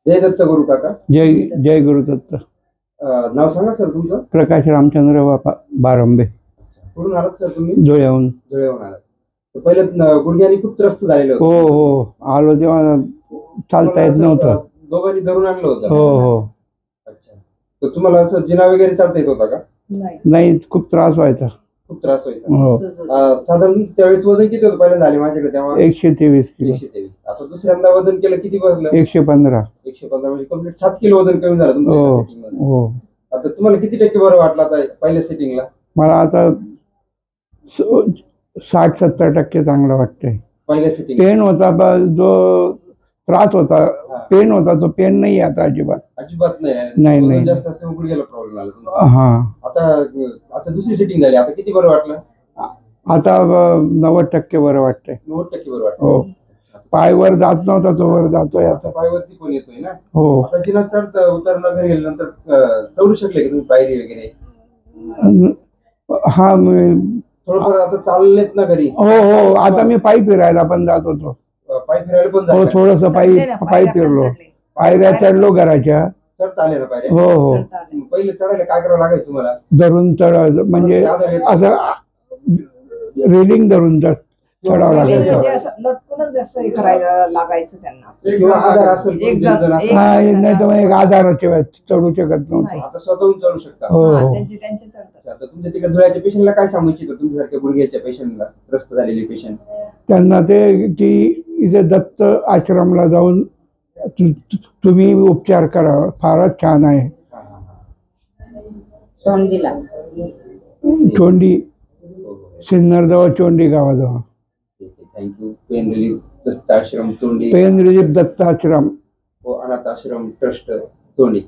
जय दत्त गुरु काका. जय जय गुरुदत्त. नाव सांगा सर तुमचं. प्रकाश रामचंद्र बारंबे. कुठून आलात सर तुम्ही. धुळ्याहून. धुळ्याहून आलात. पहिले गुडघ्यानी खूप त्रस्त झालेलं होतं. हो हो आलो तेव्हा चालता येत नव्हतं. दोघांनी धरून आणलं होतं. हो हो. अच्छा. तर तुम्हाला असं जिना वगैरे चालता येत होता का. नाही खूप त्रास व्हायचा. खूप त्रास व्हायचा. हो. साधारण त्यावेळेस वजन किती होतं पहिल्यांदा आले माझ्याकडे तेव्हा. 123 किलो. 123. आता दुसऱ्यांदा वजन केलं किती बसलं. 115. 115 म्हणजे कंप्लीट 7 किलो वजन कमी झालं तुमचं. हो. आता तुम्हाला किती टक्के बरं वाटलं आता पहिल्या सेटिंगला. मला आता 60-70% चांगलं वाटतंय. पहिल्या सेटिंग पेन होता जो त्रास होता, पेन होता तो पेन नाही आता अजिबात. अजिबात नाही. नाही जास्त असं गुडघ्याला प्रॉब्लेम आला तुमचा. हा. आता दुसरी सेटिंग झाली. आता किती बरं वाटलं. आता 90% बरं वाटतंय. 90% बरं वाटतं. हो. पाय वर जात नव्हता तो वर जातोय आता. पायवरती पण येतोय ना. हो. आता जिना चढता उतरणं घरी गेल्यानंतर चढू शकले का तुम्ही पायरी वगैरे. हा थोडंफार आता चाललेत ना घरी. हो. आता मी पायी फिरायला पण जात होतो. पाय फिरायला पण हो जायचं. थोडस पायी फिरलो. पायऱ्या चढलो घराच्या. चढता आले ना पायऱ्या. हो. पहिले चढायला काय करावं लागायचं तुम्हाला. धरून चढ म्हणजे असं रेलिंग धरून चढावं लागायचं. लटकूनच जास्त करायला लागायचं त्यांना. किंवा आधार असेल हा नाही तर मग एक आधाराशिवाय चढू शकत नव्हतं. आता स्वतःहून चढू शकता. हो. आता तुमच्या तिकडे धुळ्याच्या पेशंटला काय सांगू इच्छिता तुमच्यासारख्या गुडघ्याच्या पेशंटला त्रस्त झालेले पेशंट. त्यांना ते की इथे दत्त आश्रमला जाऊन तुम्ही उपचार करा, फारच छान आहे. चोंडी सिन्नरजवळ चोंडी गावाजवळ. थँक्यू. पेन रिलीफ दत्त आश्रम चोंडी. पेन रिलीफ दत्त आश्रम अनाथ आश्रम ट्रस्ट चोंडी.